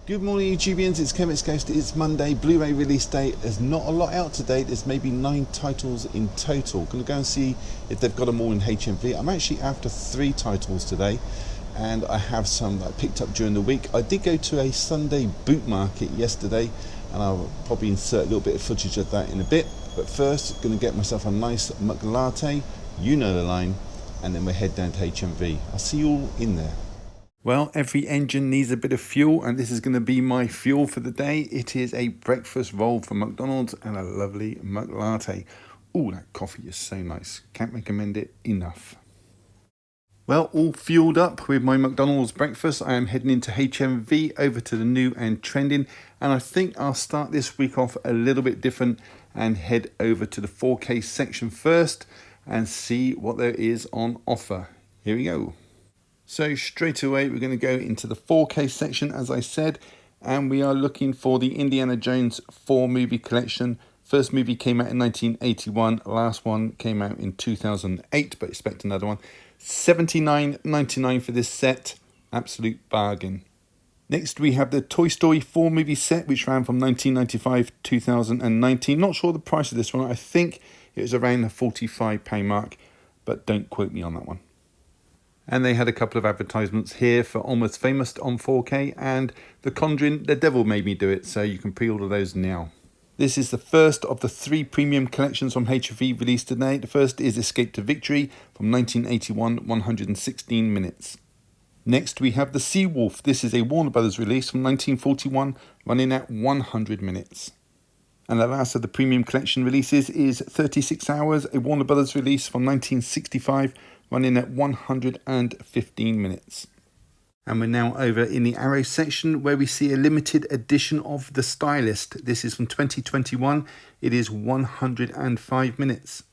Good morning YouTubians, it's Chemix Ghost. It's Monday, Blu-ray release date. There's not a lot out today. There's maybe 9 titles in total. Gonna go and see if they've got them all in HMV. I'm actually after 3 titles today, and I have some that I picked up during the week. I did go to a Sunday boot market yesterday, and I'll probably insert a little bit of footage of that in a bit. But first, gonna get myself a nice muck latte, you know the line, and then we'll head down to HMV. I'll see you all in there. Well, every engine needs a bit of fuel, and this is going to be my fuel for the day. It is a breakfast roll from McDonald's and a lovely muck latte. Ooh, that coffee is so nice. Can't recommend it enough. Well, all fueled up with my McDonald's breakfast, I am heading into HMV over to the new and trending, and I think I'll start this week off a little bit different and head over to the 4K section first and see what there is on offer. Here we go. So straight away we're going to go into the 4K section, as I said, and we are looking for the Indiana Jones 4 movie collection. First movie came out in 1981, last one came out in 2008, but expect another one. $79.99 for this set, absolute bargain. Next we have the Toy Story 4 movie set, which ran from 1995 to 2019. Not sure the price of this one, I think it was around the £45 mark, but don't quote me on that one. And they had a couple of advertisements here for Almost Famous on 4K and The Conjuring, The Devil Made Me Do It, so you can pre-order those now. This is the first of the 3 premium collections from HMV released today. The first is Escape to Victory from 1981, 116 minutes. Next we have The Seawolf. This is a Warner Brothers release from 1941, running at 100 minutes. And the last of the premium collection releases is 36 Hours, a Warner Brothers release from 1965, running at 115 minutes. And we're now over in the Arrow section where we see a limited edition of The Stylist. This is from 2021. It is 105 minutes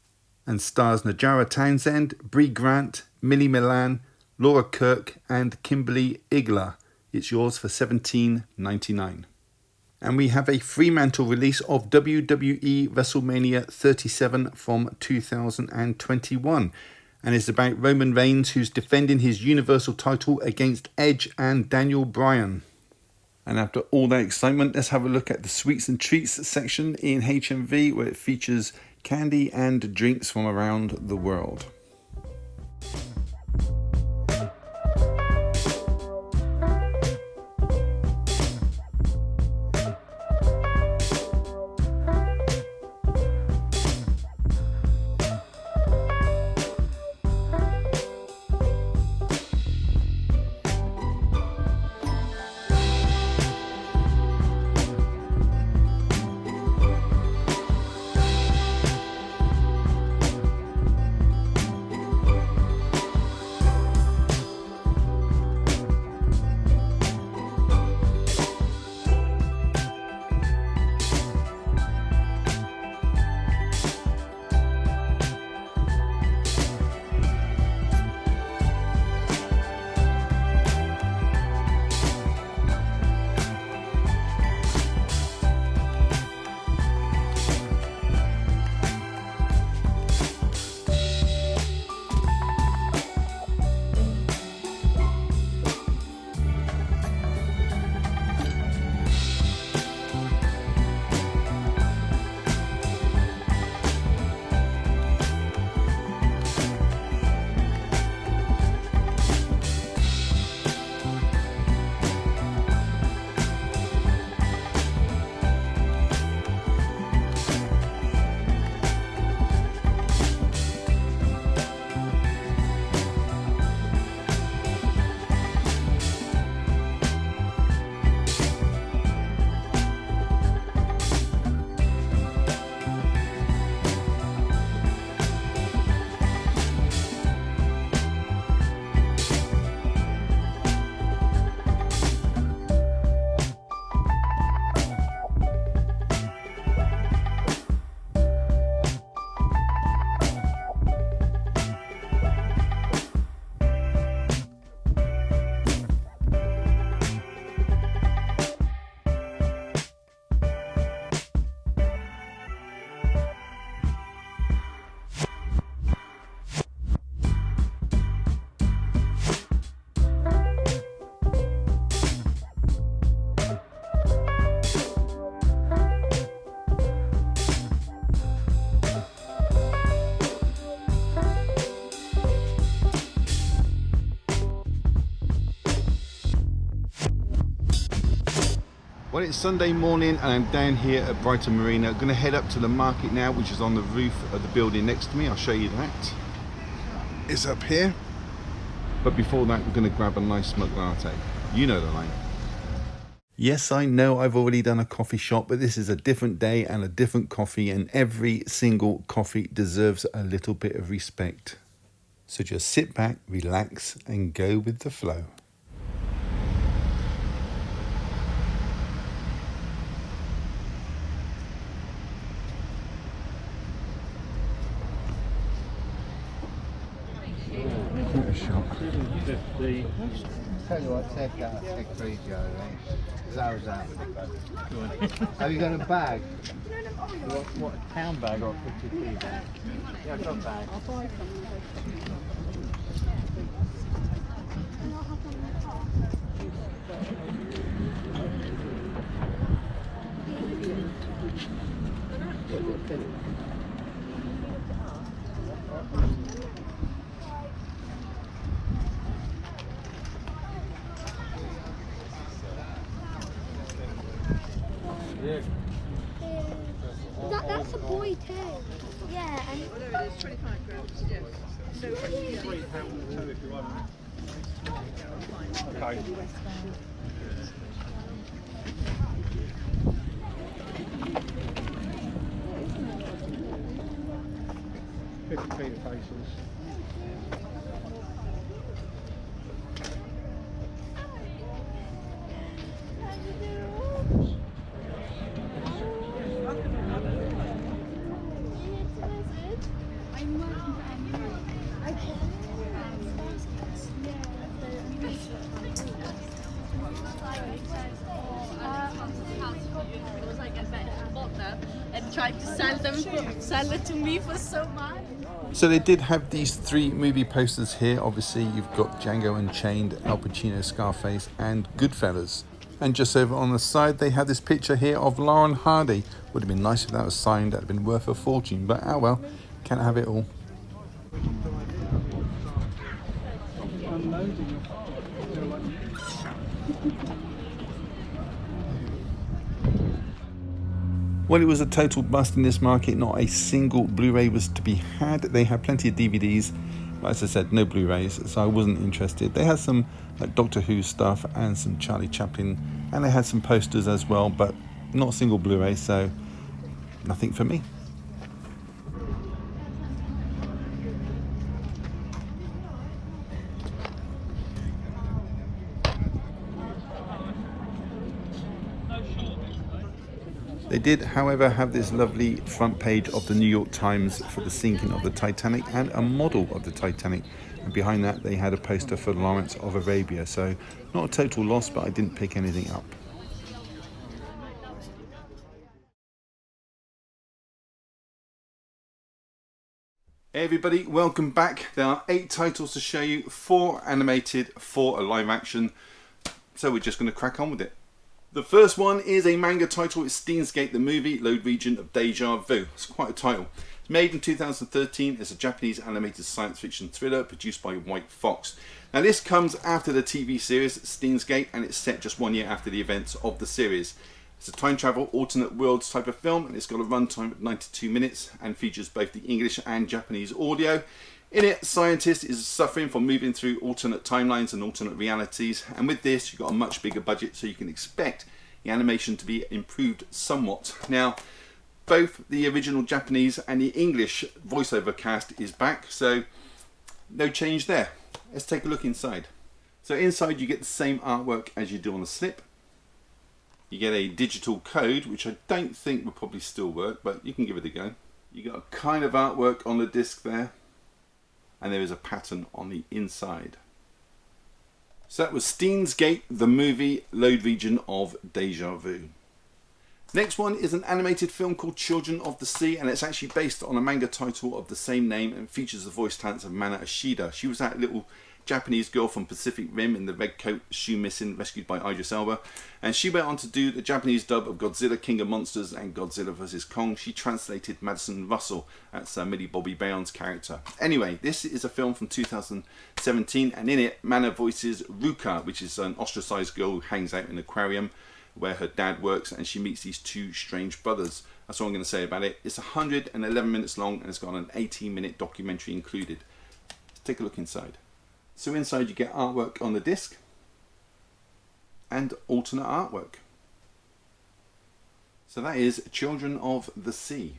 and stars Najara Townsend, Bree Grant, Millie Milan, Laura Kirk and Kimberly Igler. It's yours for $17.99. And we have a Fremantle release of WWE WrestleMania 37 from 2021. And it's about Roman Reigns, who's defending his Universal title against Edge and Daniel Bryan. And after all that excitement, let's have a look at the Sweets and Treats section in HMV, where it features candy and drinks from around the world. Well, it's Sunday morning and I'm down here at Brighton Marina. I'm going to head up to the market now, which is on the roof of the building next to me. I'll show you that. It's up here. But before that, we're going to grab a nice smoked latte. You know the line. Yes, I know I've already done a coffee shop, but this is a different day and a different coffee, and every single coffee deserves a little bit of respect. So just sit back, relax, and go with the flow. Shop. Tell you what, take that, take 3 Joe, right? How's that? Have you got a bag? What, a pound bag or a 50p bag? Yeah, I've got a bag. I'll buy That's a boy too. Yeah. And Oh, there it is, 25 grams, yes. So £3 if you want. Okay. £50 faces. And tried to sell it to me for so much. So they did have these 3 movie posters here. Obviously, you've got Django Unchained, Al Pacino, Scarface, and Goodfellas. And just over on the side, they have this picture here of Lauren Hardy. Would have been nice if that was signed. That'd have been worth a fortune. But oh well, can't have it all. Well, it was a total bust in this market. Not a single Blu-ray was to be had. They had plenty of DVDs, but as I said, no Blu-rays, so I wasn't interested. They had some like Doctor Who stuff and some Charlie Chaplin, and they had some posters as well, but not a single Blu-ray, so nothing for me. They did, however, have this lovely front page of the New York Times for the sinking of the Titanic and a model of the Titanic. And behind that, they had a poster for Lawrence of Arabia. So not a total loss, but I didn't pick anything up. Hey everybody, welcome back. There are 8 titles to show you, 4 animated, 4 live action. So we're just going to crack on with it. The first one is a manga title. It's Steins Gate, the movie, Load Region of Deja Vu. It's quite a title. It's made in 2013. It's a Japanese animated science fiction thriller produced by White Fox. Now this comes after the TV series Steins Gate, and it's set just 1 year after the events of the series. It's a time travel alternate worlds type of film, and it's got a runtime of 92 minutes and features both the English and Japanese audio. In it, scientist is suffering from moving through alternate timelines and alternate realities, and with this you've got a much bigger budget, so you can expect the animation to be improved somewhat. Now, both the original Japanese and the English voiceover cast is back, so no change there. Let's take a look inside. So inside you get the same artwork as you do on the slip. You get a digital code, which I don't think will probably still work, but you can give it a go. You got a kind of artwork on the disc there, and there is a pattern on the inside. So that was Steins Gate, the movie, Load Region of Deja Vu. Next one is an animated film called Children of the Sea, and it's actually based on a manga title of the same name and features the voice talents of Mana Ashida. She was that little Japanese girl from Pacific Rim in the red coat, shoe missing, rescued by Idris Elba. And she went on to do the Japanese dub of Godzilla King of Monsters and Godzilla vs. Kong. She translated Madison Russell, that's Millie Bobby Brown's character. Anyway, this is a film from 2017, and in it, Mana voices Ruka, which is an ostracized girl who hangs out in an aquarium where her dad works, and she meets these two strange brothers. That's all I'm going to say about it. It's 111 minutes long and it's got an 18-minute documentary included. Let's take a look inside. So inside you get artwork on the disc and alternate artwork. So that is Children of the Sea.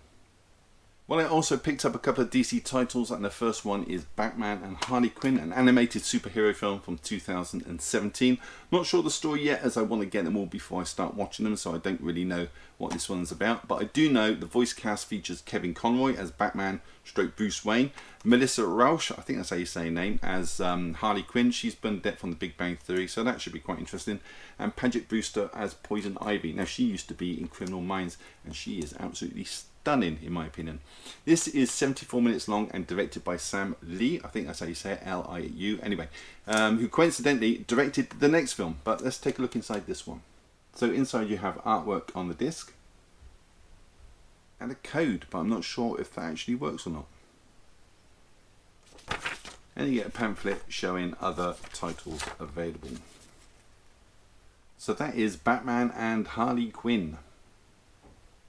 Well, I also picked up a couple of DC titles, and the first one is Batman and Harley Quinn, an animated superhero film from 2017. Not sure the story yet, as I want to get them all before I start watching them, so I don't really know what this one's about. But I do know the voice cast features Kevin Conroy as Batman / Bruce Wayne, Melissa Rauch, I think that's how you say her name, as Harley Quinn. She's Bernadette from The Big Bang Theory, so that should be quite interesting. And Paget Brewster as Poison Ivy. Now, she used to be in Criminal Minds, and she is absolutely stunning in my opinion. This is 74 minutes long and directed by Sam Lee, I think that's how you say it, L-I-U, anyway, who coincidentally directed the next film. But let's take a look inside this one. So inside you have artwork on the disc and a code, but I'm not sure if that actually works or not. And you get a pamphlet showing other titles available. So that is Batman and Harley Quinn.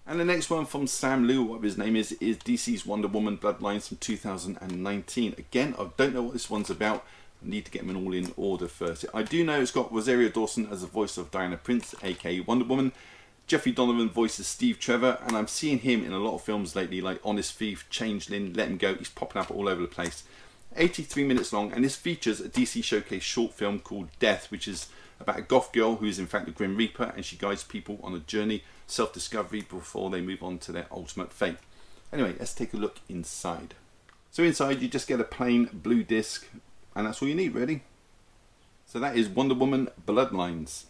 And the next one from Sam Liu, whatever his name is DC's Wonder Woman Bloodlines from 2019. Again, I don't know what this one's about. I need to get them all in order first. I do know it's got Rosario Dawson as the voice of Diana Prince, aka Wonder Woman. Jeffrey Donovan voices Steve Trevor, and I'm seeing him in a lot of films lately, like Honest Thief, Changeling, Let Him Go. He's popping up all over the place. 83 minutes long, and this features a DC Showcase short film called Death, which is about a goth girl who is in fact the Grim Reaper, and she guides people on a journey, self-discovery, before they move on to their ultimate fate. Anyway, let's take a look inside. So inside you just get a plain blue disc, and that's all you need really. So that is Wonder Woman Bloodlines.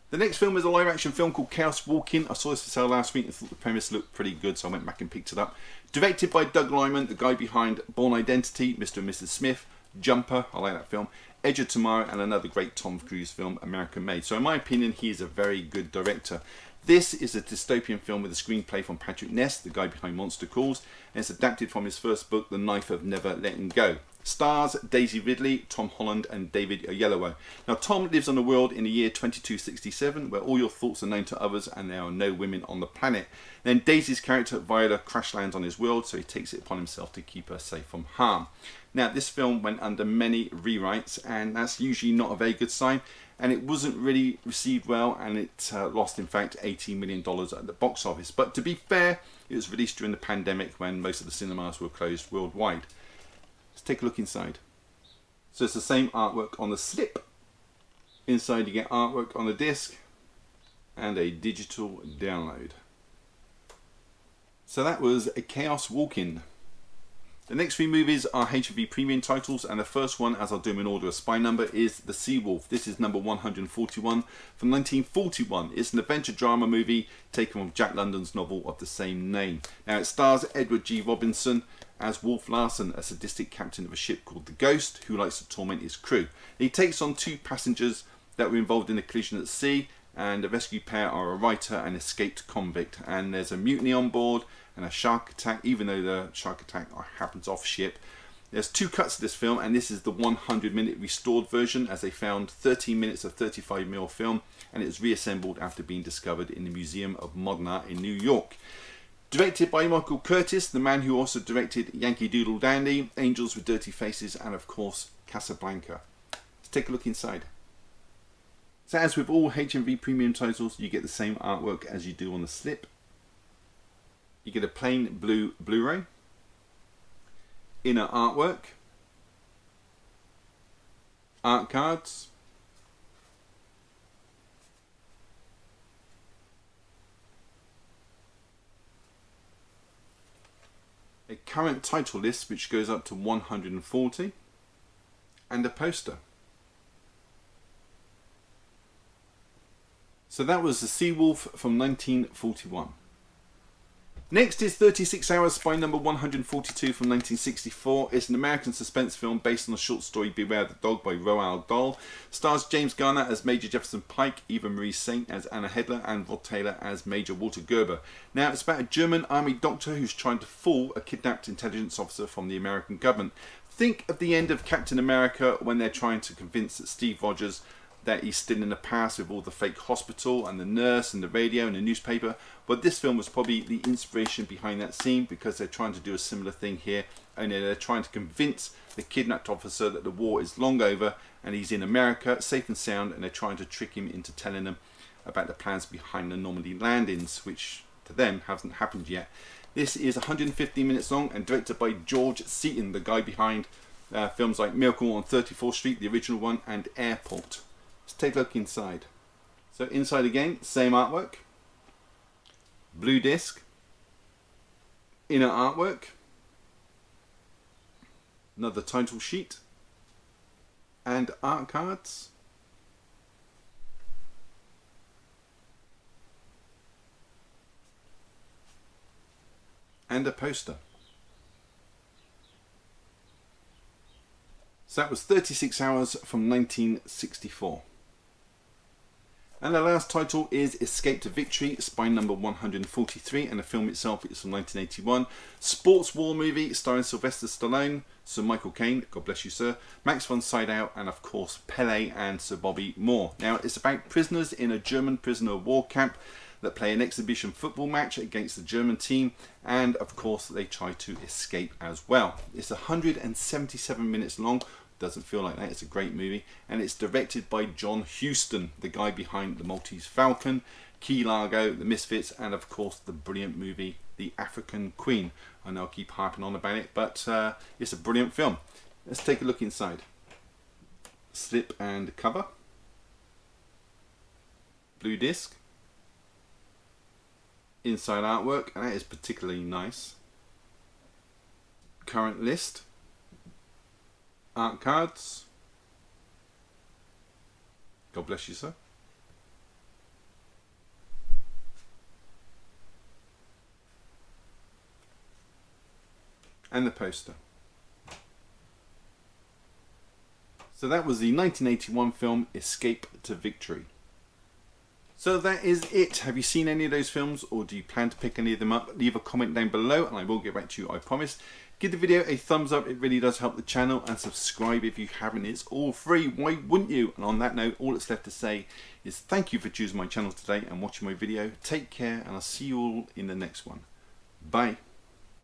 The next film is a live action film called Chaos Walking. I saw this for sale last week and thought the premise looked pretty good, so I went back and picked it up. Directed by Doug Liman, the guy behind Born Identity, Mr. and Mrs. Smith, Jumper, I like that film, Edge of Tomorrow, and another great Tom Cruise film, American Made. So in my opinion, he is a very good director. This is a dystopian film with a screenplay from Patrick Ness, the guy behind Monster Calls, and it's adapted from his first book, The Knife of Never Letting Go. Stars Daisy Ridley, Tom Holland, and David Oyelowo. Now, Tom lives on a world in the year 2267 where all your thoughts are known to others and there are no women on the planet. Then Daisy's character Viola crash lands on his world, so he takes it upon himself to keep her safe from harm. Now, this film went under many rewrites, and that's usually not a very good sign. And it wasn't really received well, and it lost, in fact, $18 million at the box office. But to be fair, it was released during the pandemic when most of the cinemas were closed worldwide. Let's take a look inside. So it's the same artwork on the slip. Inside you get artwork on the disc and a digital download. So that was a Chaos Walking. The next three movies are HMV premium titles, and the first one, as I'll do them in order of spine number, is The Sea Wolf. This is number 141 from 1941. It's an adventure drama movie taken from Jack London's novel of the same name. Now it stars Edward G. Robinson as Wolf Larsen, a sadistic captain of a ship called the Ghost who likes to torment his crew. He takes on two passengers that were involved in a collision at sea, and the rescue pair are a writer and escaped convict, and there's a mutiny on board and a shark attack, even though the shark attack happens off ship. There's two cuts to this film, and this is the 100-minute restored version, as they found 13 minutes of 35mm film, and it was reassembled after being discovered in the Museum of Modern Art in New York. Directed by Michael Curtis, the man who also directed Yankee Doodle Dandy, Angels with Dirty Faces, and of course Casablanca. Let's take a look inside. So as with all HMV premium titles, you get the same artwork as you do on the slip. You get a plain blue Blu-ray, inner artwork, art cards, a current title list which goes up to 140, and a poster. So that was The Sea Wolf from 1941. Next is 36 Hours, spine number 142 from 1964. It's an American suspense film based on the short story Beware the Dog by Roald Dahl. Stars James Garner as Major Jefferson Pike, Eva Marie Saint as Anna Hedler, and Rod Taylor as Major Walter Gerber. Now, it's about a German army doctor who's trying to fool a kidnapped intelligence officer from the American government. Think of the end of Captain America when they're trying to convince Steve Rogers that he's still in the past with all the fake hospital and the nurse and the radio and the newspaper. But this film was probably the inspiration behind that scene, because they're trying to do a similar thing here, only they're trying to convince the kidnapped officer that the war is long over and he's in America, safe and sound, and they're trying to trick him into telling them about the plans behind the Normandy landings, which to them hasn't happened yet. This is 115 minutes long and directed by George Seaton, the guy behind films like Miracle on 34th Street, the original one, and Airport. Let's take a look inside. So inside again, same artwork, blue disc, inner artwork, another title sheet, and art cards. And a poster. So that was 36 Hours from 1964. And the last title is Escape to Victory, Spy number 143, and the film itself is from 1981. Sports war movie starring Sylvester Stallone, Sir Michael Caine, God bless you sir, Max von Sydow, and of course Pele and Sir Bobby Moore. Now it's about prisoners in a German prisoner of war camp that play an exhibition football match against the German team, and of course they try to escape as well. It's 177 minutes long, doesn't feel like that, it's a great movie, and it's directed by John Huston, the guy behind The Maltese Falcon, Key Largo, The Misfits, and of course the brilliant movie The African Queen. I know I keep harping on about it, but it's a brilliant film. Let's take a look inside. Slip and cover, blue disc, inside artwork, and that is particularly nice. Current list, art cards, God bless you sir, and the poster. So that was the 1981 film Escape to Victory. So that is it. Have you seen any of those films, or do you plan to pick any of them up? Leave a comment down below and I will get back to you, I promise. Give the video a thumbs up, it really does help the channel, and subscribe if you haven't. It's all free, why wouldn't you? And on that note, all that's left to say is thank you for choosing my channel today and watching my video. Take care, and I'll see you all in the next one. Bye.